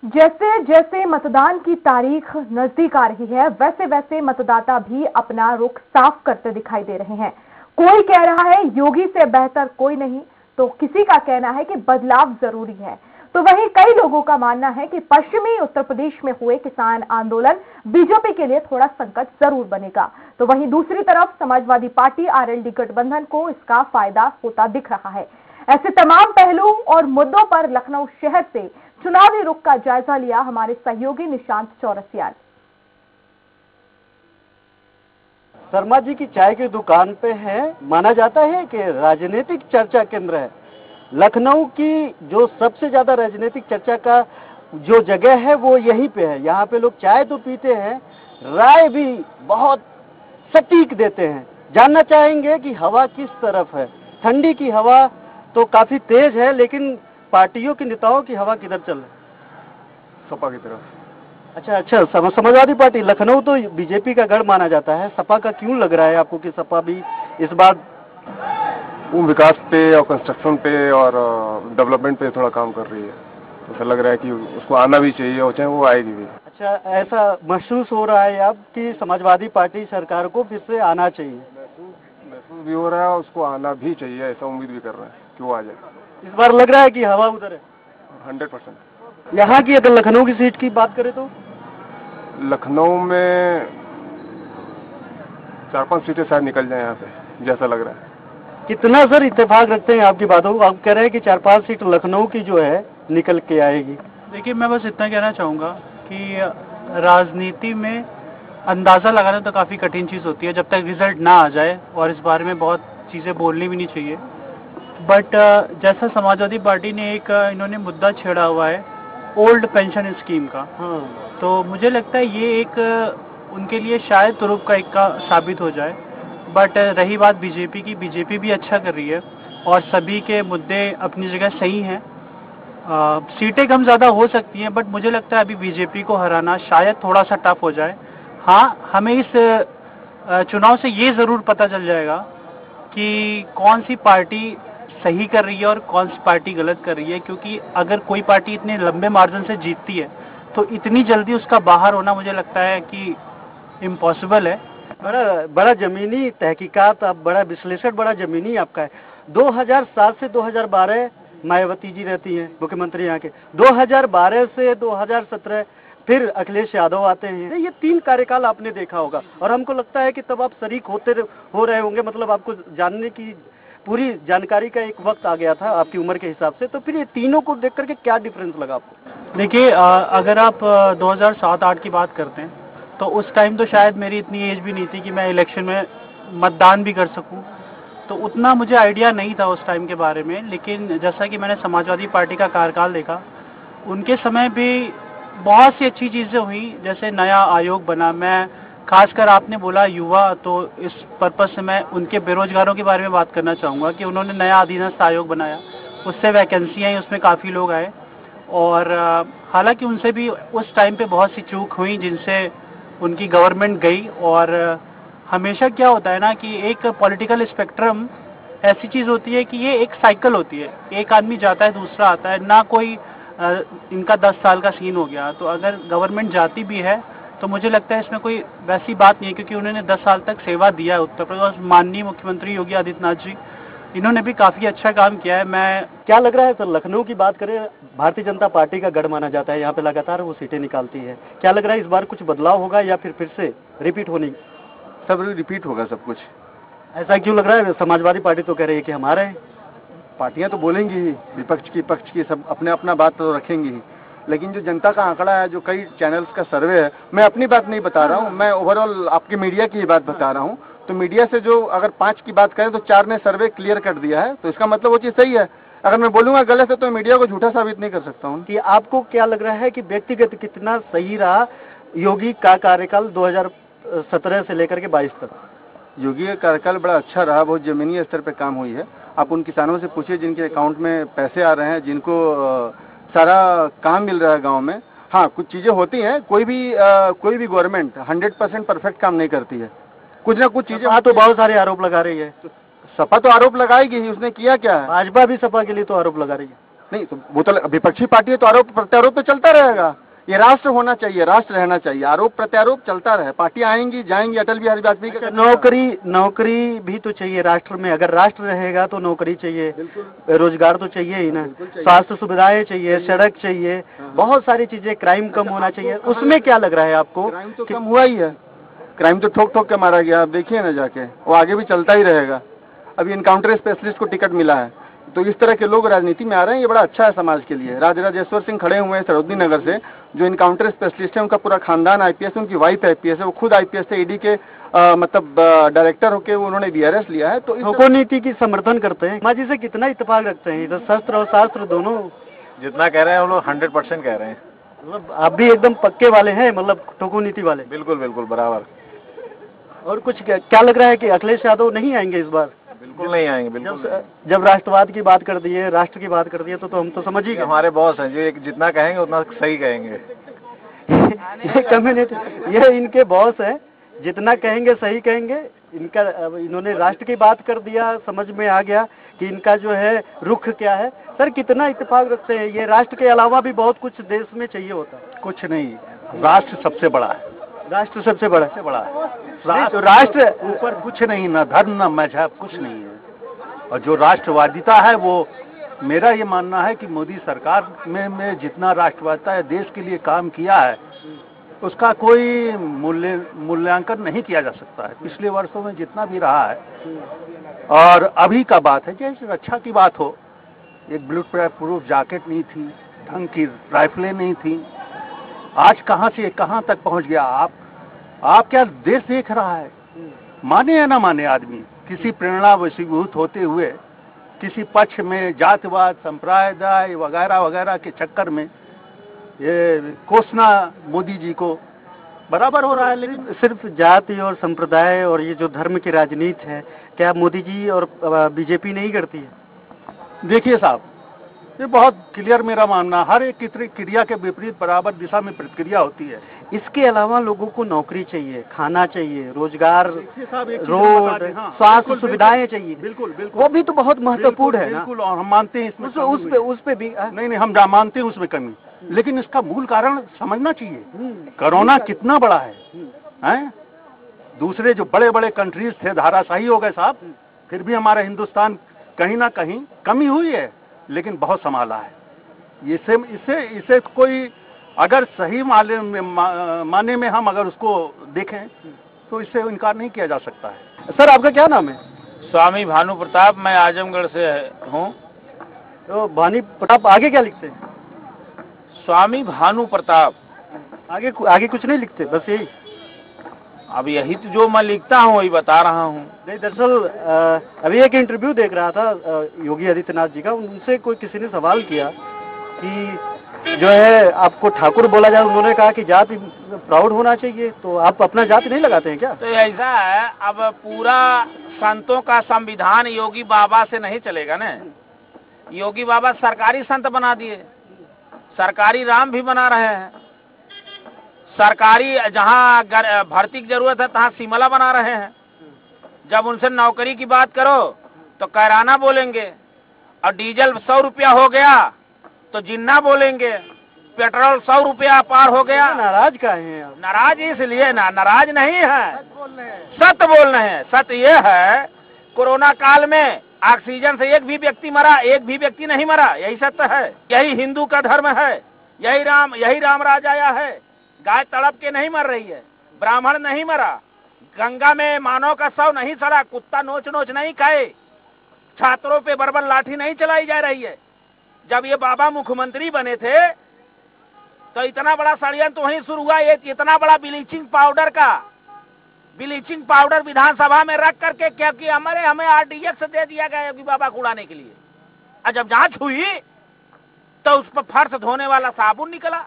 जैसे जैसे मतदान की तारीख नजदीक आ रही है, वैसे वैसे मतदाता भी अपना रुख साफ करते दिखाई दे रहे हैं। कोई कह रहा है योगी से बेहतर कोई नहीं, तो किसी का कहना है कि बदलाव जरूरी है। तो वहीं कई लोगों का मानना है कि पश्चिमी उत्तर प्रदेश में हुए किसान आंदोलन बीजेपी के लिए थोड़ा संकट जरूर बनेगा। तो वहीं दूसरी तरफ समाजवादी पार्टी आरएलडी गठबंधन को इसका फायदा होता दिख रहा है। ऐसे तमाम पहलुओं और मुद्दों पर लखनऊ शहर से चुनावी रुख का जायजा लिया हमारे सहयोगी निशांत चौरसिया। शर्मा जी की चाय की दुकान पे है। माना जाता है कि राजनीतिक चर्चा केंद्र है। लखनऊ की जो सबसे ज्यादा राजनीतिक चर्चा का जो जगह है वो यहीं पे है। यहाँ पे लोग चाय तो पीते हैं, राय भी बहुत सटीक देते हैं। जानना चाहेंगे कि हवा किस तरफ है। ठंडी की हवा तो काफी तेज है, लेकिन पार्टियों के नेताओं की हवा किधर चल रही है? सपा की तरफ। अच्छा, समाजवादी पार्टी। लखनऊ तो बीजेपी का गढ़ माना जाता है। सपा का क्यों लग रहा है आपको कि सपा भी इस बार वो विकास पे और कंस्ट्रक्शन पे और डेवलपमेंट पे थोड़ा काम कर रही है, तो ऐसा लग रहा है कि उसको आना भी चाहिए और चाहे वो आएगी भी। अच्छा, ऐसा महसूस हो रहा है अब कि समाजवादी पार्टी सरकार को फिर से आना चाहिए? महसूस भी हो रहा है, उसको आना भी चाहिए, ऐसा उम्मीद भी कर रहे हैं कि वो आ जाए। इस बार लग रहा है कि हवा उधर है 100%। यहाँ की अगर लखनऊ की सीट की बात करें तो लखनऊ में 4-5 सीटें शायद निकल जाए यहाँ पे, जैसा लग रहा है। कितना सर इत्तेफाक रखते हैं आपकी बातों को? आप कह रहे हैं कि 4-5 सीट लखनऊ की जो है निकल के आएगी। देखिए, मैं बस इतना कहना चाहूँगा कि राजनीति में अंदाज़ा लगाना तो काफ़ी कठिन चीज़ होती है जब तक रिजल्ट ना आ जाए, और इस बारे में बहुत चीज़ें बोलनी भी नहीं चाहिए। बट जैसा समाजवादी पार्टी ने एक इन्होंने मुद्दा छेड़ा हुआ है ओल्ड पेंशन स्कीम का, तो मुझे लगता है ये एक उनके लिए शायद तुरुप का एक का साबित हो जाए। बट रही बात बीजेपी की, बीजेपी भी अच्छा कर रही है और सभी के मुद्दे अपनी जगह सही हैं। सीटें कम ज़्यादा हो सकती हैं, बट मुझे लगता है अभी बीजेपी को हराना शायद थोड़ा सा टफ हो जाए। हाँ, हमें इस चुनाव से ये ज़रूर पता चल जाएगा कि कौन सी पार्टी सही कर रही है और कौन सी पार्टी गलत कर रही है, क्योंकि अगर कोई पार्टी इतने लंबे मार्जिन से जीतती है तो इतनी जल्दी उसका बाहर होना मुझे लगता है कि इम्पॉसिबल है। बड़ा जमीनी तहकीकात, अब बड़ा विश्लेषण बड़ा जमीनी आपका है। 2007 से 2012 मायावती जी रहती हैं मुख्यमंत्री यहाँ के, 2012 से 2017 फिर अखिलेश यादव आते हैं। ये 3 कार्यकाल आपने देखा होगा और हमको लगता है कि तब आप शरीक हो रहे होंगे, मतलब आपको जानने की पूरी जानकारी का एक वक्त आ गया था आपकी उम्र के हिसाब से। तो फिर ये तीनों को देख करके क्या डिफरेंस लगा आपको? देखिए, अगर आप 2007-8 की बात करते हैं तो उस टाइम तो शायद मेरी इतनी एज भी नहीं थी कि मैं इलेक्शन में मतदान भी कर सकूं, तो उतना मुझे आइडिया नहीं था उस टाइम के बारे में। लेकिन जैसा कि मैंने समाजवादी पार्टी का कार्यकाल देखा, उनके समय भी बहुत सी अच्छी चीज़ें हुई। जैसे नया आयोग बना, मैं खासकर आपने बोला युवा, तो इस पर्पज़ से मैं उनके बेरोजगारों के बारे में बात करना चाहूँगा कि उन्होंने नया अधीनस्थ आयोग बनाया, उससे वैकेंसी आई, उसमें काफ़ी लोग आए। और हालांकि उनसे भी उस टाइम पे बहुत सी चूक हुई जिनसे उनकी गवर्नमेंट गई। और हमेशा क्या होता है ना कि एक पॉलिटिकल स्पेक्ट्रम ऐसी चीज़ होती है कि ये एक साइकिल होती है, एक आदमी जाता है दूसरा आता है ना। कोई इनका 10 साल का सीन हो गया, तो अगर गवर्नमेंट जाती भी है तो मुझे लगता है इसमें कोई वैसी बात नहीं है, क्योंकि उन्होंने 10 साल तक सेवा दिया है उत्तर प्रदेश। माननीय मुख्यमंत्री योगी आदित्यनाथ जी, इन्होंने भी काफ़ी अच्छा काम किया है। मैं क्या लग रहा है सर, लखनऊ की बात करें, भारतीय जनता पार्टी का गढ़ माना जाता है, यहाँ पे लगातार वो सीटें निकालती है। क्या लग रहा है इस बार कुछ बदलाव होगा या फिर से रिपीट होनी? सब रिपीट होगा सब कुछ। ऐसा क्यों लग रहा है? समाजवादी पार्टी तो कह रही है कि हमारे। पार्टियां तो बोलेंगी ही, विपक्ष की पक्ष की सब अपने अपना बात तो रखेंगी ही, लेकिन जो जनता का आंकड़ा है, जो कई चैनल्स का सर्वे है, मैं अपनी बात नहीं बता रहा हूँ, मैं ओवरऑल आपकी मीडिया की बात बता रहा हूँ। तो मीडिया से जो अगर 5 की बात करें तो 4 ने सर्वे क्लियर कर दिया है, तो इसका मतलब वो चीज़ सही है। अगर मैं बोलूंगा गलत है तो मीडिया को झूठा साबित नहीं कर सकता हूँ। कि आपको क्या लग रहा है कि व्यक्तिगत कितना सही रहा योगी का कार्यकाल 2017 से लेकर के 22 तक? योगी का कार्यकाल बड़ा अच्छा रहा, बहुत जमीनी स्तर पर काम हुई है। आप उन किसानों से पूछिए जिनके अकाउंट में पैसे आ रहे हैं, जिनको सारा काम मिल रहा है गाँव में। हाँ, कुछ चीज़ें होती हैं, कोई भी गवर्नमेंट 100% परफेक्ट काम नहीं करती है, कुछ ना कुछ चीजें। तो बहुत सारे आरोप लगा रही है। सपा तो आरोप लगाएगी ही, उसने किया क्या है? भाजपा भी सपा के लिए तो आरोप लगा रही है। नहीं तो वो तो विपक्षी पार्टी है तो आरोप प्रत्यारोप तो चलता रहेगा। ये राष्ट्र होना चाहिए, राष्ट्र रहना चाहिए, आरोप प्रत्यारोप चलता रहे। पार्टी आएंगी जाएंगी, अटल बिहारी वाजपेयी का नौकरी भी तो चाहिए राष्ट्र में। अगर राष्ट्र रहेगा तो नौकरी चाहिए, रोजगार तो चाहिए ही ना, स्वास्थ्य सुविधाएं चाहिए, सड़क चाहिए, बहुत सारी चीजें, क्राइम कम होना चाहिए। उसमें क्या लग रहा है आपको? क्राइम तो कम हुआ ही है, क्राइम तो ठोक ठोक के मारा गया। आप देखिए ना जाके, वो आगे भी चलता ही रहेगा। अभी इनकाउंटर स्पेशलिस्ट को टिकट मिला है, तो इस तरह के लोग राजनीति में आ रहे हैं, ये बड़ा अच्छा है समाज के लिए। राजेश्वर सिंह खड़े हुए हैं सरोजनी नगर से, जो इनकाउंटर स्पेशलिस्ट है, उनका पूरा खानदान आईपीएस है, उनकी वाइफ आईपीएस है, वो खुद आईपीएस थे, ईडी के मतलब डायरेक्टर होके उन्होंने वीआरएस लिया है। तो ठोको नीति की समर्थन करते हैं। माजी से कितना इत्तेफाक रखते हैं? इधर शस्त्र और शास्त्र दोनों जितना कह रहे हैं वो लोग 100% कह रहे हैं। मतलब आप भी एकदम पक्के वाले हैं, मतलब ठोको नीति वाले? बिल्कुल बिल्कुल बराबर। और कुछ क्या लग रहा है कि अखिलेश यादव नहीं आएंगे इस बार? बिल्कुल नहीं आएंगे, बिल्कुल। जब राष्ट्रवाद की बात कर दी है, राष्ट्र की बात कर दी है, तो हम तो समझ ही गए। हमारे बॉस हैं जो जितना कहेंगे उतना सही कहेंगे। ये कम्युनिटी, ये इनके बॉस है, जितना कहेंगे सही कहेंगे। इन्होंने राष्ट्र की बात कर दिया, समझ में आ गया कि इनका जो है रुख क्या है। सर कितना इत्तेफाक रखते हैं? ये राष्ट्र के अलावा भी बहुत कुछ देश में चाहिए होता है। कुछ नहीं, राष्ट्र सबसे बड़ा है। राष्ट्र सबसे बड़ा है। राष्ट्र ऊपर कुछ नहीं, ना धर्म ना मजहब, कुछ नहीं है। और जो राष्ट्रवादिता है, वो मेरा ये मानना है कि मोदी सरकार में जितना राष्ट्रवादिता है, देश के लिए काम किया है, उसका कोई मूल्यांकन नहीं किया जा सकता है। पिछले वर्षों में जितना भी रहा है, और अभी का बात है, जैसे रक्षा की बात हो, एक बुलेट प्रूफ जैकेट नहीं थी, ढंग की राइफलें नहीं थी, आज कहां से कहां तक पहुंच गया। आप क्या देश देख रहा है? माने या ना माने आदमी, किसी प्रेरणा वशीभूत होते हुए किसी पक्ष में जातिवाद, संप्रदाय वगैरह वगैरह के चक्कर में ये कोसना मोदी जी को बराबर हो रहा है। लेकिन सिर्फ जाति और संप्रदाय और ये जो धर्म की राजनीति है, क्या मोदी जी और बीजेपी नहीं करती है? देखिए साहब, ये बहुत क्लियर मेरा मानना, हर एक क्रिया के विपरीत बराबर दिशा में प्रतिक्रिया होती है। इसके अलावा लोगों को नौकरी चाहिए, खाना चाहिए, रोजगार, रोड, स्वास्थ्य सुविधाएं चाहिए। बिल्कुल बिल्कुल, वो भी तो बहुत महत्वपूर्ण है ना। बिल्कुल, और हम मानते हैं इसमें उस पे भी नहीं, हम मानते हैं उसमें कमी, लेकिन इसका मूल कारण समझना चाहिए। कोरोना कितना बड़ा है? दूसरे जो बड़े बड़े कंट्रीज थे धाराशाही हो गए साहब, फिर भी हमारा हिंदुस्तान कहीं ना कहीं कमी हुई है, लेकिन बहुत संभाला है। इसे कोई अगर सही माने में हम अगर उसको देखें तो इससे इनकार नहीं किया जा सकता है। सर आपका क्या नाम है? स्वामी भानु प्रताप, मैं आजमगढ़ से हूँ। तो भानु प्रताप आगे क्या लिखते हैं? स्वामी भानु प्रताप। आगे कुछ नहीं लिखते, बस यही? अब यही तो जो मैं लिखता हूँ वही बता रहा हूँ। नहीं, दरअसल अभी एक इंटरव्यू देख रहा था योगी आदित्यनाथ जी का, उनसे किसी ने सवाल किया कि जो है आपको ठाकुर बोला जाए, उन्होंने कहा कि जाति प्राउड होना चाहिए, तो आप अपना जाति नहीं लगाते हैं क्या? तो ऐसा है, अब पूरा संतों का संविधान योगी बाबा से नहीं चलेगा ना। योगी बाबा सरकारी संत बना दिए, सरकारी राम भी बना रहे हैं, सरकारी जहां भर्ती की जरूरत है तहां सिमला बना रहे हैं। जब उनसे नौकरी की बात करो तो कैराना बोलेंगे, और डीजल 100 रुपया हो गया तो जिन्ना बोलेंगे, पेट्रोल 100 रुपया पार हो गया। नाराज का है? नाराज इसलिए ना, नाराज नहीं है, सत्य बोल रहे हैं। सत्य ये है, कोरोना काल में ऑक्सीजन से एक भी व्यक्ति मरा, एक भी व्यक्ति नहीं मरा, यही सत्य है। यही हिंदू का धर्म है, यही राम राज आया है। गाय तड़प के नहीं मर रही है, ब्राह्मण नहीं मरा, गंगा में मानव का शव नहीं सड़ा, कुत्ता नोच नोच नहीं खाए, छात्रों पे बर्बर लाठी नहीं चलाई जा रही है। जब ये बाबा मुख्यमंत्री बने थे तो इतना बड़ा षड्यंत्र वहीं शुरू हुआ। ये इतना बड़ा ब्लीचिंग पाउडर विधानसभा में रख करके, क्योंकि हमें आरडीएक्स दे दिया गया योगी बाबा को उड़ाने के लिए। और जब जांच हुई तो उस पर फर्श धोने वाला साबुन निकला।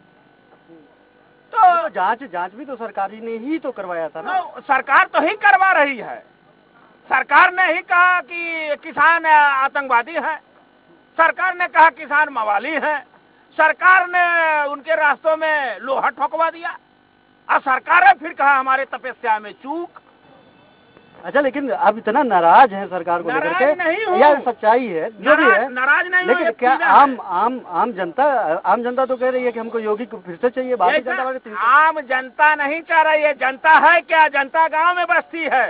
तो जांच भी तो सरकारी ने ही तो करवाया था ना। तो सरकार तो ही करवा रही है। सरकार ने ही कहा कि किसान आतंकवादी हैं, सरकार ने कहा किसान मवाली हैं, सरकार ने उनके रास्तों में लोहा ठोकवा दिया, और सरकार ने फिर कहा हमारे तपस्या में चूक। अच्छा, लेकिन आप इतना नाराज हैं सरकार को लेकर नाराज नहीं के, हूँ। या सच्चाई है जो भी है, नाराज नहीं हूँ, लेकिन ये क्या सीधा है। आम जनता तो कह रही है कि हमको योगी को फिर से चाहिए, भारतीय जनता पार्टी आम जनता नहीं चाह रही है। जनता है क्या? जनता गांव में बसती है,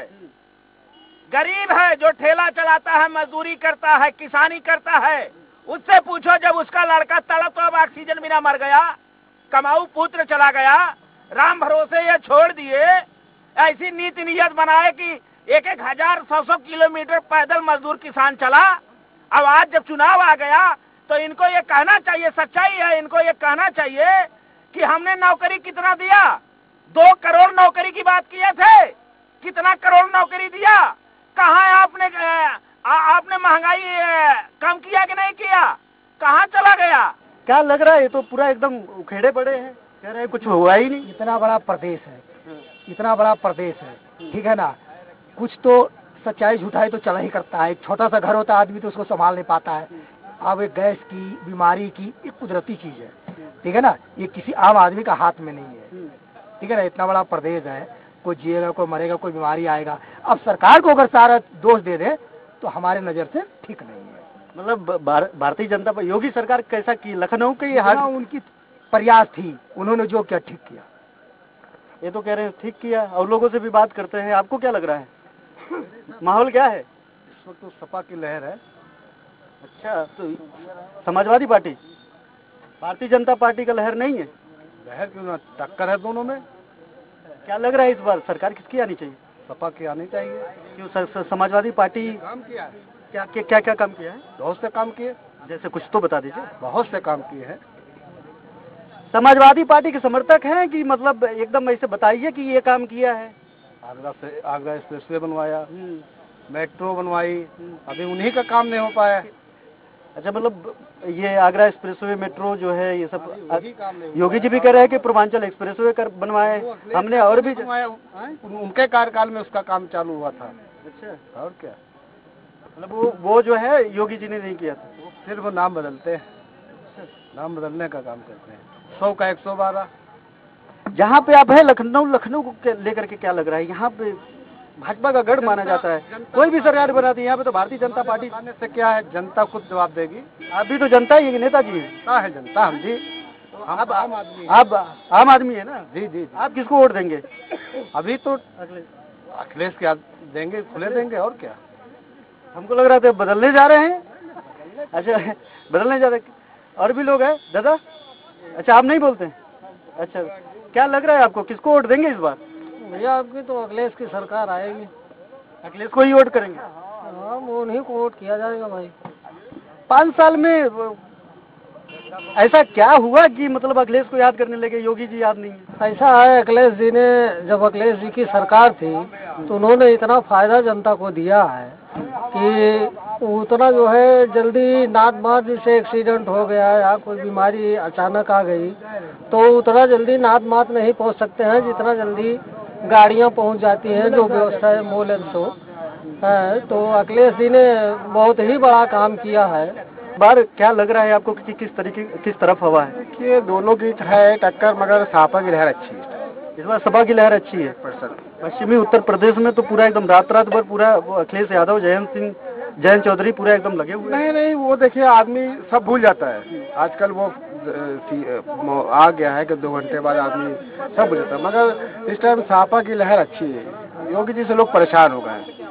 गरीब है, जो ठेला चलाता है, मजदूरी करता है, किसानी करता है। उससे पूछो, जब उसका लड़का तड़प तो अब ऑक्सीजन बिना मर गया, कमाऊ पुत्र चला गया, राम भरोसे ये छोड़ दिए। ऐसी नीति नियत बनाए कि 1,000 100 किलोमीटर पैदल मजदूर किसान चला। अब आज जब चुनाव आ गया तो इनको ये कहना चाहिए, सच्चाई है, इनको ये कहना चाहिए कि हमने नौकरी कितना दिया। 2 करोड़ नौकरी की बात किए थे, कितना करोड़ नौकरी दिया? कहाँ आपने महंगाई कम किया कि नहीं किया? कहाँ चला गया? क्या लग रहा है? ये तो पूरा एकदम उखेड़े पड़े हैं, कह रहे हैं कुछ हुआ ही नहीं। इतना बड़ा प्रदेश है, इतना बड़ा प्रदेश है, ठीक है ना, कुछ तो सच्चाई झूठाई तो चला ही करता है। एक छोटा सा घर होता है, आदमी तो उसको संभाल नहीं पाता है। अब एक गैस की बीमारी की एक कुदरती चीज है, ठीक है ना, ये किसी आम आदमी का हाथ में नहीं है, ठीक है ना। इतना बड़ा प्रदेश है, कोई जिएगा, कोई मरेगा, कोई बीमारी आएगा। अब सरकार को अगर सारा दोष दे दे तो हमारे नजर से ठीक नहीं है। मतलब भारतीय जनता पार्टी, योगी सरकार कैसा की? लखनऊ के ये हाल, उनकी प्रयास थी, उन्होंने जो किया ठीक किया। ये तो कह रहे हैं ठीक किया, और लोगों से भी बात करते हैं। आपको क्या लग रहा है, माहौल क्या है इस वक्त? तो सपा की लहर है। अच्छा, तो समाजवादी पार्टी, भारतीय जनता पार्टी का लहर नहीं है? लहर क्यों ना, टक्कर है दोनों में। क्या लग रहा है इस बार सरकार किसकी आनी चाहिए? सपा की आनी चाहिए। क्यों? समाजवादी पार्टी काम किया है, क्या काम किया है? बहुत से काम किए, जैसे कुछ तो बता दीजिए। बहुत से काम किए हैं। समाजवादी पार्टी के समर्थक हैं कि मतलब एकदम ऐसे बताइए कि ये काम किया है। आगरा एक्सप्रेसवे बनवाया, मेट्रो बनवाई, अभी उन्हीं का काम नहीं हो पाया। अच्छा, मतलब ये आगरा एक्सप्रेसवे, मेट्रो जो है, ये सब काम नहीं योगी जी भी कह रहे हैं कि पूर्वांचल एक्सप्रेसवे कर बनवाए हमने, और भी उनके कार्यकाल में उसका काम चालू हुआ था। अच्छा, और क्या, मतलब वो जो है योगी जी ने नहीं किया था। फिर वो नाम बदलते हैं, नाम बदलने का काम करते हैं। 100 का 112। जहाँ पे आप है लखनऊ को लेकर के क्या लग रहा है? यहाँ पे भाजपा का गढ़ माना जाता है, कोई भी सरकार बनाती है, यहाँ पे तो भारतीय जनता पार्टी आने से क्या है, जनता खुद जवाब देगी। आप भी तो जनता ही है, नेताजी है। क्या है जनता? हम जी, आप आम आदमी है ना? जी जी। आप किसको वोट देंगे? अभी तो अखिलेश क्या देंगे, खुले देंगे, और क्या। हमको लग रहा था बदलने जा रहे हैं। अच्छा, बदलने जा रहे हैं। और भी लोग हैं दादा? अच्छा, आप नहीं बोलते हैं? अच्छा, क्या लग रहा है आपको, किसको वोट देंगे इस बार? भैया आपकी तो अखिलेश की सरकार आएगी। अखिलेश को ही वोट करेंगे? हाँ, वो उन्हीं को वोट किया जाएगा भाई। 5 साल में ऐसा क्या हुआ कि मतलब अखिलेश को याद करने लगे, योगी जी याद नहीं है? ऐसा है, अखिलेश जी ने, जब अखिलेश जी की सरकार थी तो उन्होंने इतना फायदा जनता को दिया है कि उतना जो है जल्दी नाद जैसे एक्सीडेंट हो गया या कोई बीमारी अचानक आ गई तो उतना जल्दी नाद नहीं पहुंच सकते हैं जितना जल्दी गाड़ियां पहुंच जाती हैं, जो व्यवस्था है मोल एंड शो है। तो अखिलेश जी ने बहुत ही बड़ा काम किया है। बार क्या लग रहा है आपको कि किस तरफ हवा है? देखिए, दोनों की है टक्कर, मगर सपा की लहर अच्छी है। इस बार सपा की लहर अच्छी है। पश्चिमी उत्तर प्रदेश में तो पूरा एकदम रात भर पूरा अखिलेश यादव, जयंत चौधरी पूरा एकदम लगे हुए। नहीं, वो देखिए आदमी सब भूल जाता है आजकल। वो आ गया है कि 2 घंटे बाद आदमी सब भूल जाता है, मगर इस टाइम सपा की लहर अच्छी है। योगी जी से लोग परेशान हो गए।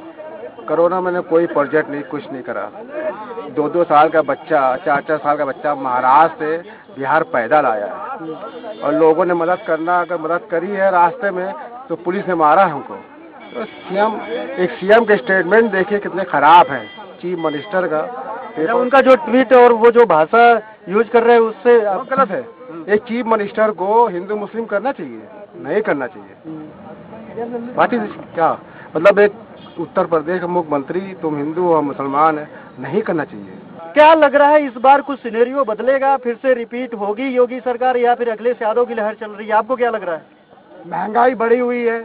कोरोना में कोई प्रोजेक्ट नहीं, कुछ नहीं करा। 2-2 साल का बच्चा, 4-4 साल का बच्चा महाराष्ट्र से बिहार पैदल आया है, और लोगों ने मदद करना, अगर मदद करी है रास्ते में तो पुलिस ने मारा है हमको। तो सीएम के स्टेटमेंट देखिए कितने खराब हैं, चीफ मिनिस्टर का। उनका जो ट्वीट और वो जो भाषा यूज कर रहे हैं उससे गलत है। एक चीफ मिनिस्टर को हिंदू मुस्लिम करना चाहिए, नहीं करना चाहिए। बात क्या मतलब, एक उत्तर प्रदेश का मुख्यमंत्री, तुम हिंदू और मुसलमान है, नहीं करना चाहिए। क्या लग रहा है इस बार कुछ सिनेरियो बदलेगा, फिर से रिपीट होगी योगी सरकार, या फिर अखिलेश यादव की लहर चल रही है? आपको क्या लग रहा है? महंगाई बढ़ी हुई है,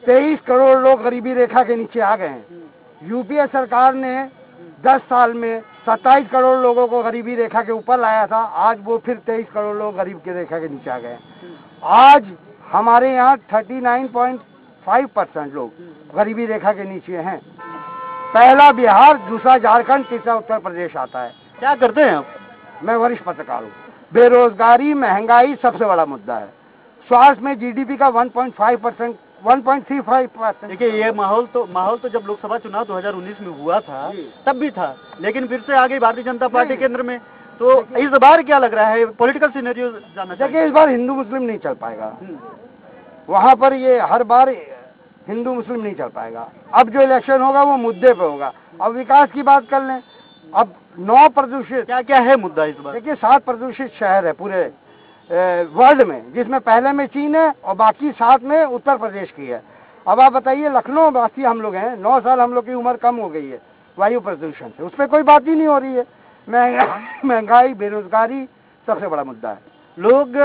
23 करोड़ लोग गरीबी रेखा के नीचे आ गए हैं। यूपीए सरकार ने 10 साल में 27 करोड़ लोगों को गरीबी रेखा के ऊपर लाया था, आज वो फिर 23 करोड़ लोग गरीब की रेखा के नीचे आ गए। आज हमारे यहाँ 5% लोग गरीबी रेखा के नीचे हैं। पहला बिहार, दूसरा झारखंड, तीसरा उत्तर प्रदेश आता है। क्या करते हैं आप? मैं वरिष्ठ पत्रकार हूँ। बेरोजगारी, महंगाई सबसे बड़ा मुद्दा है। स्वास्थ्य में जीडीपी का 1.5%, 1.35%। देखिए, ये माहौल तो जब लोकसभा चुनाव 2019 में हुआ था तब भी था, लेकिन फिर से आ गई भारतीय जनता पार्टी केंद्र में। तो इस बार क्या लग रहा है, पॉलिटिकल सिनेरियो जानना चाहिए? देखिए, इस बार हिंदू मुस्लिम नहीं चल पाएगा। वहाँ पर ये हर बार हिंदू मुस्लिम नहीं चल पाएगा। अब जो इलेक्शन होगा वो मुद्दे पे होगा। अब विकास की बात कर लें। अब 9 प्रदूषित, क्या क्या है मुद्दा इस बार? देखिए 7 प्रदूषित शहर है पूरे वर्ल्ड में, जिसमें पहले में चीन है और बाकी 7 में उत्तर प्रदेश की है। अब आप बताइए, लखनऊ वासी हम लोग हैं, 9 साल हम लोग की उम्र कम हो गई है वायु प्रदूषण से, उस पर कोई बात ही नहीं हो रही है। महंगाई, बेरोजगारी सबसे बड़ा मुद्दा है। लोग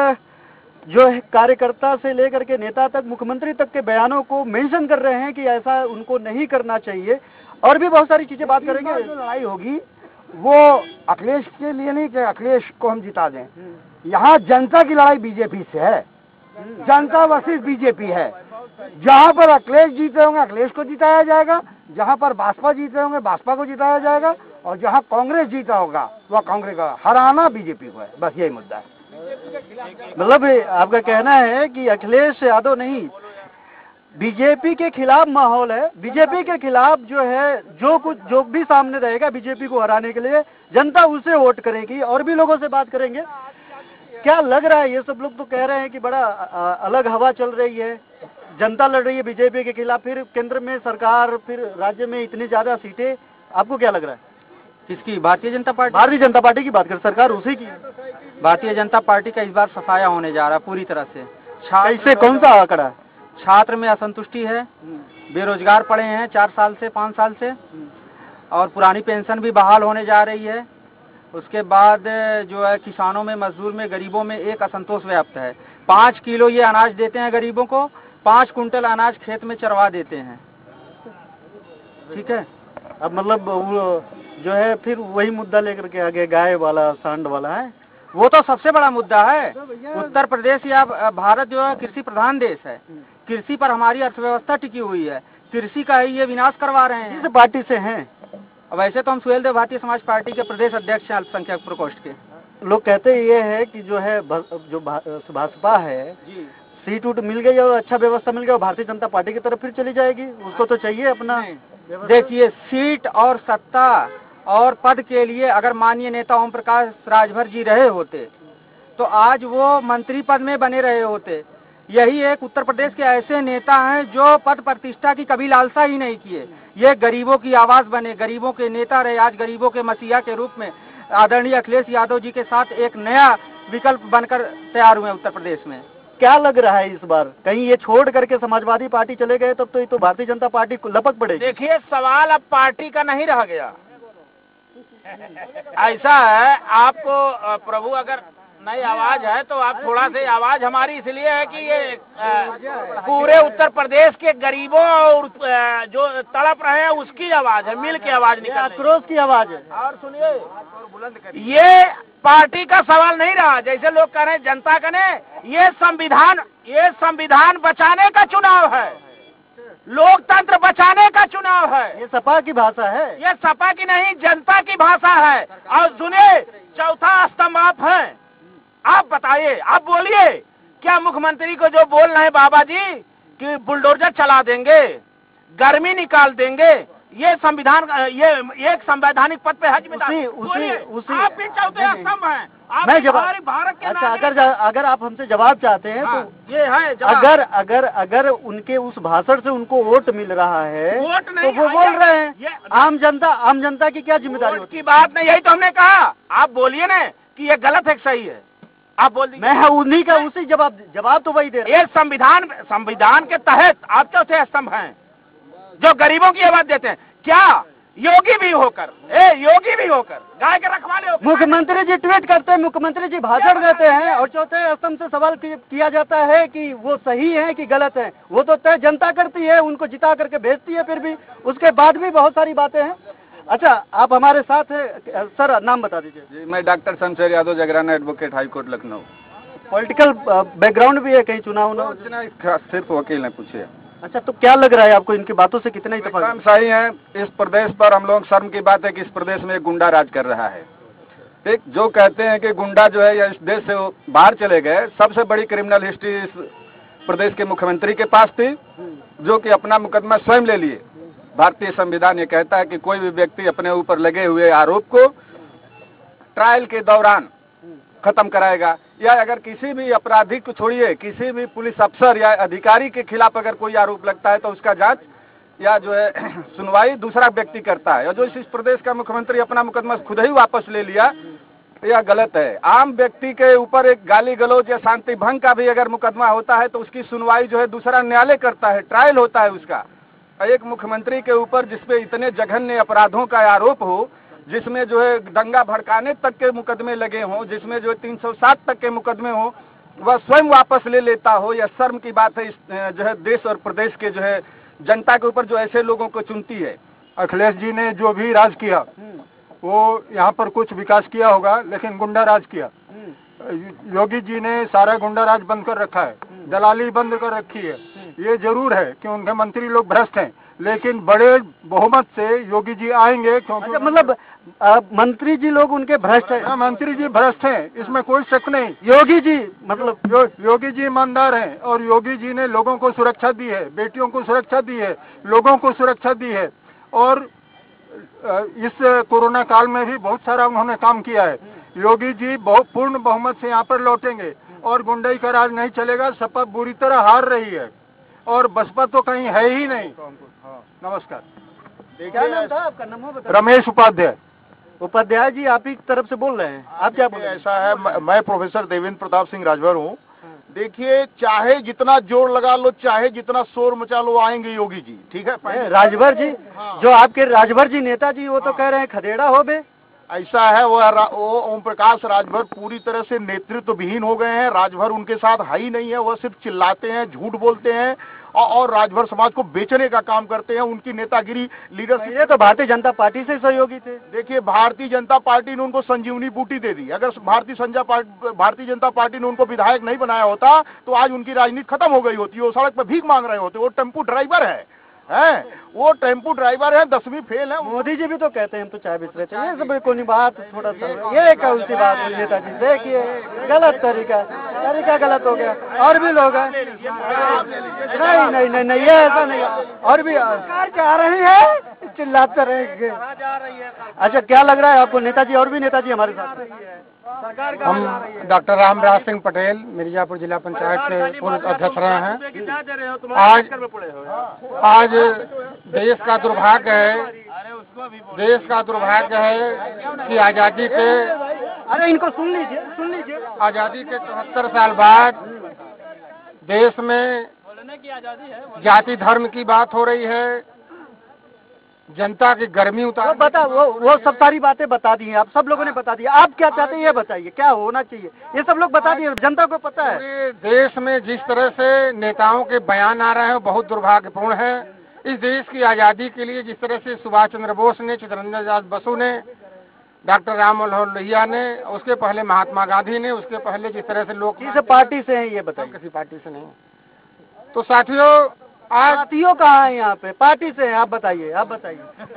जो है कार्यकर्ता से लेकर के नेता तक, मुख्यमंत्री तक के बयानों को मेंशन कर रहे हैं कि ऐसा उनको नहीं करना चाहिए, और भी बहुत सारी चीजें बात करेंगे। जो लड़ाई होगी वो अखिलेश के लिए नहीं कि अखिलेश को हम जिता दें। यहाँ जनता की लड़ाई बीजेपी से है। जनता वर्सेस बीजेपी है। जहाँ पर अखिलेश जीते होंगे अखिलेश को जिताया जाएगा, जहाँ पर भाजपा जीते होंगे भाजपा को जिताया जाएगा, और जहाँ कांग्रेस जीता होगा वह कांग्रेस का, हराना बीजेपी को है। बस यही मुद्दा है। मतलब आपका कहना है कि अखिलेश यादव नहीं, बीजेपी के खिलाफ माहौल है। बीजेपी के खिलाफ जो है, जो भी सामने रहेगा बीजेपी को हराने के लिए, जनता उसे वोट करेगी। और भी लोगों से बात करेंगे। क्या लग रहा है, ये सब लोग तो कह रहे हैं कि बड़ा अलग हवा चल रही है, जनता लड़ रही है बीजेपी के खिलाफ, फिर केंद्र में सरकार, फिर राज्य में इतनी ज्यादा सीटें, आपको क्या लग रहा है? किसकी? भारतीय जनता पार्टी। भारतीय जनता पार्टी की बात कर, सरकार उसी की। भारतीय जनता पार्टी का इस बार सफाया होने जा रहा है पूरी तरह से। इससे कौन सा आंकड़ा? छात्र में असंतुष्टि है, बेरोजगार पड़े हैं 4 साल से 5 साल से, और पुरानी पेंशन भी बहाल होने जा रही है। उसके बाद जो है किसानों में, मजदूर में, गरीबों में एक असंतोष व्याप्त है। 5 किलो ये अनाज देते हैं गरीबों को, 5 कुंटल अनाज खेत में चरवा देते हैं। ठीक है, अब मतलब वो जो है फिर वही मुद्दा लेकर के आगे, गाय वाला, सांड वाला है, वो तो सबसे बड़ा मुद्दा है। उत्तर प्रदेश या भारत जो है कृषि प्रधान देश है। कृषि पर हमारी अर्थव्यवस्था टिकी हुई है, कृषि का ही ये विनाश करवा रहे हैं। किस पार्टी से हैं? वैसे तो हम सुहेलदेव भारतीय समाज पार्टी के प्रदेश अध्यक्ष हैं, अल्पसंख्यक प्रकोष्ठ के। लोग कहते ये है कि जो है जो भाजपा है, सीट उट मिल गई और अच्छा व्यवस्था मिल गया, और भारतीय जनता पार्टी की तरफ फिर चली जाएगी। उसको तो चाहिए अपना। देखिए, सीट और सत्ता और पद के लिए अगर माननीय नेता ओम प्रकाश राजभर जी रहे होते तो आज वो मंत्री पद में बने रहे होते। यही एक उत्तर प्रदेश के ऐसे नेता हैं जो पद प्रतिष्ठा की कभी लालसा ही नहीं किए। ये गरीबों की आवाज बने, गरीबों के नेता रहे। आज गरीबों के मसीहा के रूप में आदरणीय अखिलेश यादव जी के साथ एक नया विकल्प बनकर तैयार हुए उत्तर प्रदेश में। क्या लग रहा है इस बार कहीं ये छोड़ करके समाजवादी पार्टी चले गए तब तो ये तो भारतीय जनता पार्टी को लपक पड़ेगी? देखिए, सवाल अब पार्टी का नहीं रह गया। ऐसा है, आपको प्रभु अगर नई आवाज है तो आप थोड़ा से, आवाज हमारी इसलिए है कि ये पूरे उत्तर प्रदेश के गरीबों और जो तड़प रहे हैं उसकी आवाज है, मिल के आवाज निकल, आक्रोश की आवाज है। और सुनिए, ये पार्टी का सवाल नहीं रहा। जैसे लोग कह रहे हैं जनता का ने, ये संविधान बचाने का चुनाव है, लोकतंत्र बचाने का चुनाव है। ये सपा की भाषा है, ये सपा की नहीं, जनता की भाषा है। और सुनिए, चौथा स्तंभ आप हैं। आप बताइए, आप बोलिए, क्या मुख्यमंत्री को जो बोल रहे हैं बाबा जी कि बुलडोजर चला देंगे, गर्मी निकाल देंगे, ये संविधान, ये एक संवैधानिक पद पे हज में उसी आप भी चौथे स्तंभ हैं। आप मैं जवाब, भारत के अच्छा, अगर आप हमसे जवाब चाहते हैं हाँ, तो ये है जवाब। अगर उनके उस भाषण से उनको वोट मिल रहा है, वोट नहीं, तो वो बोल रहे हैं। आम जनता की क्या जिम्मेदारी की बात नहीं, यही तो हमने कहा। आप बोलिए ना कि ये गलत है कि सही है, आप बोल दीजिए। मैं उन्हीं का उसी जवाब तो वही दे रहा। ये संविधान के तहत आप चौथे स्तंभ हैं जो गरीबों की आवाज देते हैं। क्या योगी भी होकर गाय के रखवाले होकर, मुख्यमंत्री जी ट्वीट करते हैं, मुख्यमंत्री जी भाषण देते हैं, और चौथे स्तंभ से सवाल किया जाता है कि वो सही है कि गलत है। वो तो तय जनता करती है, उनको जिता करके भेजती है। फिर भी उसके बाद भी बहुत सारी बातें हैं। अच्छा, आप हमारे साथ हैं सर, नाम बता दीजिए। जी, मैं doctor Shamsher Yadav, Jagrana advocate, high court Lucknow. Political background भी है, कहीं चुनाव ना? सिर्फ वकील ने पूछे। अच्छा, तो क्या लग रहा है आपको, इनकी बातों से कितना इत्तेफाक? एकदम सही है। इस प्रदेश पर हम लोग शर्म की बात है कि इस प्रदेश में एक गुंडा राज कर रहा है। ठीक, जो कहते हैं कि गुंडा जो है या इस देश से बाहर चले गए, सबसे बड़ी क्रिमिनल हिस्ट्री इस प्रदेश के मुख्यमंत्री के पास थी, जो कि अपना मुकदमा स्वयं ले लिए। भारतीय संविधान ये कहता है कि कोई भी व्यक्ति अपने ऊपर लगे हुए आरोप को ट्रायल के दौरान खत्म कराएगा, या अगर किसी भी अपराधी को छोड़िए, किसी भी पुलिस अफसर या अधिकारी के खिलाफ अगर कोई आरोप लगता है तो उसका जांच या जो है सुनवाई दूसरा व्यक्ति करता है। और जो इस प्रदेश का मुख्यमंत्री अपना मुकदमा खुद ही वापस ले लिया, यह गलत है। आम व्यक्ति के ऊपर एक गाली गलौज या शांति भंग का भी अगर मुकदमा होता है तो उसकी सुनवाई जो है दूसरा न्यायालय करता है, ट्रायल होता है उसका। एक मुख्यमंत्री के ऊपर जिसपे इतने जघन्य अपराधों का आरोप हो, जिसमें जो है दंगा भड़काने तक के मुकदमे लगे हों, जिसमें जो 307 तक के मुकदमे हों, वह स्वयं वापस ले लेता हो, यह शर्म की बात है इस जो है देश और प्रदेश के जो है जनता के ऊपर जो ऐसे लोगों को चुनती है। अखिलेश जी ने जो भी राज किया वो यहाँ पर कुछ विकास किया होगा, लेकिन गुंडा राज किया। योगी जी ने सारा गुंडा राज बंद कर रखा है, दलाली बंद कर रखी है। ये जरूर है कि उनके मंत्री लोग भ्रष्ट हैं, लेकिन बड़े बहुमत से योगी जी आएंगे, क्योंकि अच्छा, मतलब मंत्री जी लोग उनके भ्रष्ट हैं? मंत्री जी भ्रष्ट हैं, इसमें कोई शक नहीं। योगी जी मतलब योगी जी ईमानदार हैं और योगी जी ने लोगों को सुरक्षा दी है, बेटियों को सुरक्षा दी है, लोगों को सुरक्षा दी है, और इस कोरोना काल में भी बहुत सारा उन्होंने काम किया है। योगी जी बहुत पूर्ण बहुमत से यहाँ पर लौटेंगे और गुंडाई का राज नहीं चलेगा। सपा बुरी तरह हार रही है और बसपा तो कहीं है ही नहीं। नमस्कार। क्या नाम था आपका? नाम बताइए। रमेश उपाध्याय। उपाध्याय जी, आप ही की तरफ से बोल रहे हैं, आप क्या बोल रहे हैं? ऐसा है, मैं प्रोफेसर देवेंद्र प्रताप सिंह राजभर हूँ। देखिए, चाहे जितना जोर लगा लो, चाहे जितना शोर मचा लो, आएंगे योगी जी। ठीक है, राजभर जी, जो आपके राजभर जी नेता जी, वो तो कह रहे हैं खदेड़ा हो बे। ऐसा है, वो ओम प्रकाश राजभर पूरी तरह से नेतृत्व विहीन हो गए हैं। राजभर उनके साथ है ही नहीं है, वह सिर्फ चिल्लाते हैं, झूठ बोलते हैं और राजभर समाज को बेचने का काम करते हैं। उनकी नेतागिरी, लीडरशिप। ये तो भारतीय जनता पार्टी से सहयोगी थे। देखिए, भारतीय जनता पार्टी ने उनको संजीवनी बूटी दे दी। अगर भारतीय जनता पार्टी ने उनको विधायक नहीं बनाया होता तो आज उनकी राजनीति खत्म हो गई होती। वो सड़क पर भीख मांग रहे होते। वो टेम्पू ड्राइवर है, वो टेम्पू ड्राइवर है, 10वीं फेल है। मोदी जी भी तो कहते हैं हम तो चाय बेच रहे थे। ये सब कोई बात थोड़ा सा, ये कौन सी बात है नेताजी? देखिए, गलत तरीका गलत हो गया। और भी लोग हैं, नहीं, ये ऐसा नहीं। और भी सरकार जा रही है, चिल्लाते रहेंगे। अच्छा, क्या लग रहा है आपको नेताजी? और भी नेताजी हमारे साथ हैं। हम डॉक्टर रामराज सिंह पटेल मिर्जापुर जिला पंचायत के पूर्व अध्यक्ष रहे हैं। आज देश का दुर्भाग्य है कि आजादी के, अरे इनको सुन लीजिए। आजादी के 74 साल बाद देश में जाति धर्म की बात हो रही है, जनता की गर्मी उतार। वो सब सारी बातें बता दी हैं आप, सब लोगों ने बता दिया। आप क्या चाहते हैं ये बताइए, क्या होना चाहिए? ये सब लोग बता दिए, जनता को पता है। पूरे देश में जिस तरह से नेताओं के बयान आ रहे हैं बहुत दुर्भाग्यपूर्ण है। इस देश की आज़ादी के लिए जिस तरह से सुभाष चंद्र बोस ने, चित्तरंजन दास बसु ने, डॉक्टर राम मनोहर लोहिया ने, उसके पहले महात्मा गांधी ने, उसके पहले जिस तरह से लोग किस पार्टी से हैं ये बताइए? किसी पार्टी से नहीं। तो साथियों, साथियों कहाँ है यहाँ पे? पार्टी से हैं, आप बताइए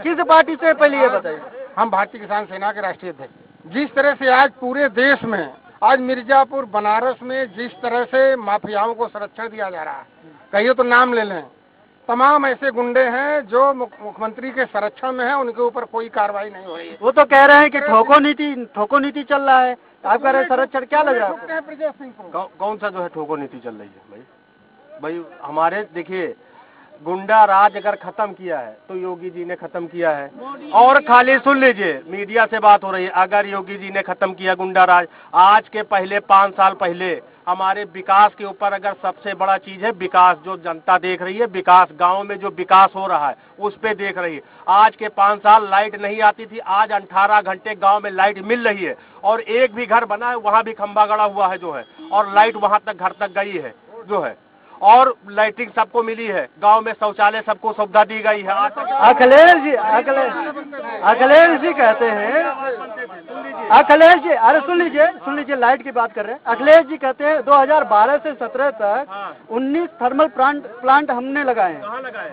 किस पार्टी से? पहले ये बताइए। हम भारतीय किसान सेना के राष्ट्रीय अध्यक्ष। जिस तरह से आज पूरे देश में, आज मिर्जापुर बनारस में जिस तरह से माफियाओं को संरक्षण दिया जा रहा है, कहिए तो नाम ले लें, तमाम ऐसे गुंडे हैं जो मुख्यमंत्री के संरक्षण में हैं, उनके ऊपर कोई कार्रवाई नहीं हो रही है। वो तो कह रहे हैं कि ठोको नीति चल रहा है। आप कह रहे हैं संरक्षण, क्या लग रहा है? कौन सा जो है ठोको नीति चल रही है भाई? हमारे देखिए, गुंडा राज अगर खत्म किया है तो योगी जी ने खत्म किया है। और खाली सुन लीजिए, मीडिया से बात हो रही है, अगर योगी जी ने खत्म किया गुंडा राज, आज के पहले 5 साल पहले हमारे विकास के ऊपर अगर सबसे बड़ा चीज है विकास, जो जनता देख रही है विकास, गांव में जो विकास हो रहा है उस पे देख रही है। आज के 5 साल लाइट नहीं आती थी, आज 18 घंटे गांव में लाइट मिल रही है। और एक भी घर बना है वहां भी खंभा गड़ा हुआ है जो है, और लाइट वहां तक घर तक गई है जो है। और लाइटिंग सबको मिली है, गांव में शौचालय सबको सुविधा दी गई है। अखिलेश जी कहते हैं, अखिलेश जी, अरे सुन लीजिए, लाइट की बात कर रहे हैं। अखिलेश जी कहते हैं 2012 से 17 तक 19 थर्मल प्लांट हमने लगाए हैं। कहाँ लगाए?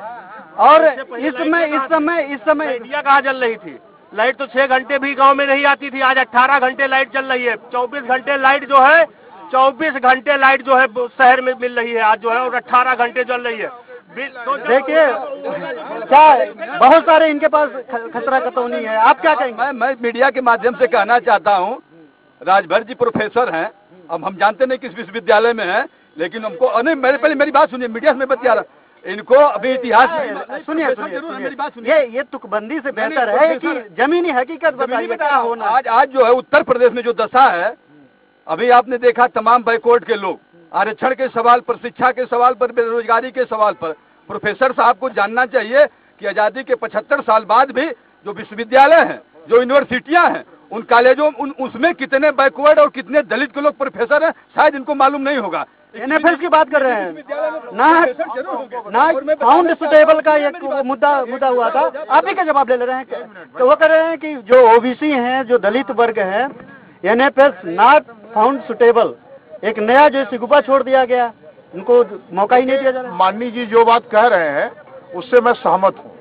और इस समय इंडिया कहाँ जल रही थी? लाइट तो 6 घंटे भी गांव में नहीं आती थी, आज 18 घंटे लाइट चल रही है। 24 घंटे लाइट जो है, 24 घंटे लाइट जो है शहर में मिल रही है आज जो है, और 18 घंटे चल रही है। देखिए क्या बहुत सारे इनके पास खतरा खतौनी है, आप क्या कहेंगे? मैं मीडिया के माध्यम से कहना चाहता हूँ, राजभर जी प्रोफेसर हैं, अब हम जानते नहीं किस विश्वविद्यालय में हैं, लेकिन हमको नहीं, मेरी बात सुनिए, मीडिया से मैं बता रहा हूँ, इनको अभी इतिहास सुनिए, ये तुकबंदी से बेहतर है कि जमीनी हकीकत बताइए क्या होना। आज जो है उत्तर प्रदेश में जो दशा है, अभी आपने देखा तमाम बैकवर्ड के लोग आरक्षण के सवाल पर, शिक्षा के सवाल पर, बेरोजगारी के सवाल पर, प्रोफेसर साहब को जानना चाहिए कि आज़ादी के 75 साल बाद भी जो विश्वविद्यालय हैं, जो यूनिवर्सिटियां हैं, उन कॉलेजों उसमें कितने बैकवर्ड और कितने दलित के लोग प्रोफेसर हैं, शायद इनको मालूम नहीं होगा। NFS की बात कर रहे हैं ना फाउंड सुटेबल का एक मुद्दा हुआ था, आप ही का जवाब ले रहे हैं। तो वो कह रहे हैं कि जो ओबीसी हैं, जो दलित वर्ग है, NFS नॉट फाउंड सुटेबल, एक नया जो सिगुपा छोड़ दिया गया, उनको मौका ही नहीं दिया जा रहा। माननीय जी जो बात कह रहे हैं उससे मैं सहमत हूँ।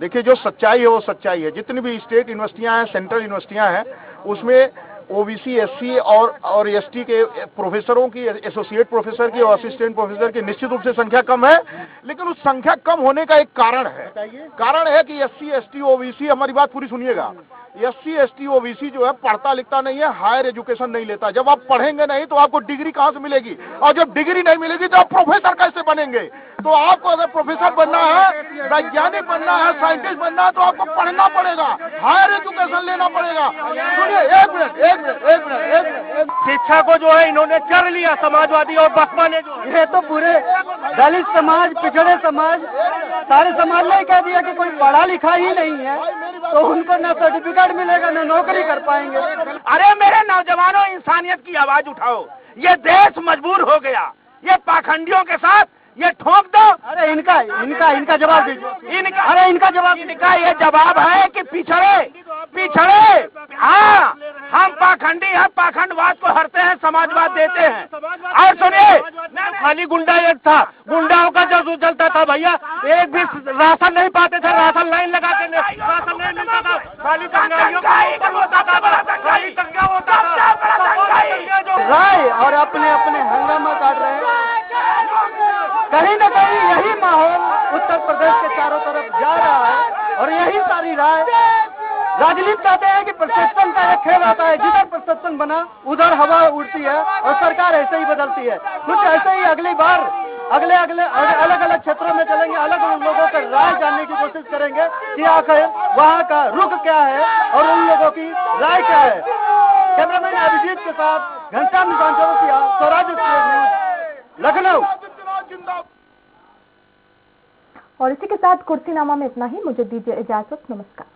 देखिए जो सच्चाई है वो सच्चाई है। जितनी भी स्टेट यूनिवर्सिटियां हैं, सेंट्रल यूनिवर्सिटियां हैं, उसमें ओबीसी, एससी और एसटी के प्रोफेसरों की, एसोसिएट प्रोफेसर की और असिस्टेंट प्रोफेसर की निश्चित रूप से संख्या कम है, लेकिन उस संख्या कम होने का एक कारण है। कारण है कि एससी, एसटी, ओबीसी, हमारी बात पूरी सुनिएगा, एससी, एसटी, ओबीसी जो है पढ़ता लिखता नहीं है, हायर एजुकेशन नहीं लेता। जब आप पढ़ेंगे नहीं तो आपको डिग्री कहाँ से मिलेगी, और जब डिग्री नहीं मिलेगी तो आप प्रोफेसर कैसे बनेंगे? तो आपको अगर प्रोफेसर बनना है, वैज्ञानिक बनना है, साइंटिस्ट बनना है, तो आपको पढ़ना पड़ेगा, हायर एजुकेशन लेना पड़ेगा। सुनिए, एक मिनट। शिक्षा को जो है इन्होंने चर लिया, समाजवादी और बसपा ने जो ये तो पूरे दलित समाज, पिछड़े समाज, सारे समाज ने कह दिया कि कोई पढ़ा लिखा ही नहीं है, तो उनको न सर्टिफिकेट मिलेगा, न नौकरी कर पाएंगे। अरे मेरे नौजवानों, इंसानियत की आवाज उठाओ, ये देश मजबूर हो गया, ये पाखंडियों के साथ ये ठोक दो। अरे इनका जवाब दीजिए। इनका ये जवाब है कि पिछड़े हाँ, हम पाखंडी हैं, पाखंडवाद को हरते हैं, समाजवाद देते हैं। और सुनिए, खाली गुंडा एक था, गुंडाओं का जादू चलता था भैया, एक भी राशन नहीं पाते थे, राशन लाइन लगा के राशन नहीं मिलता था, खाली कंगालियों का होता था, खाली दंगा होता था। राय और अपने हंगामा काट रहे हैं। कहीं न कहीं यही माहौल उत्तर प्रदेश के चारों तरफ जा रहा है, और यही सारी राय राजनीति चाहते हैं कि परसेप्शन का एक खेल आता है, जिधर परसेप्शन बना उधर हवा उड़ती है और सरकार ऐसे ही बदलती है। कुछ ऐसे ही अगली बार अलग अलग क्षेत्रों में चलेंगे, अलग अलग लोगों का राय जानने की कोशिश करेंगे कि आखिर वहाँ का रुख क्या है और उन लोगों की राय क्या है। कैमरामैन अभिजीत के साथ घनश्याम चौरसिया, स्वराज न्यूज, लखनऊ। और इसी के साथ कुर्सीनामा में इतना ही। मुझे दीजिए इजाजत, नमस्कार।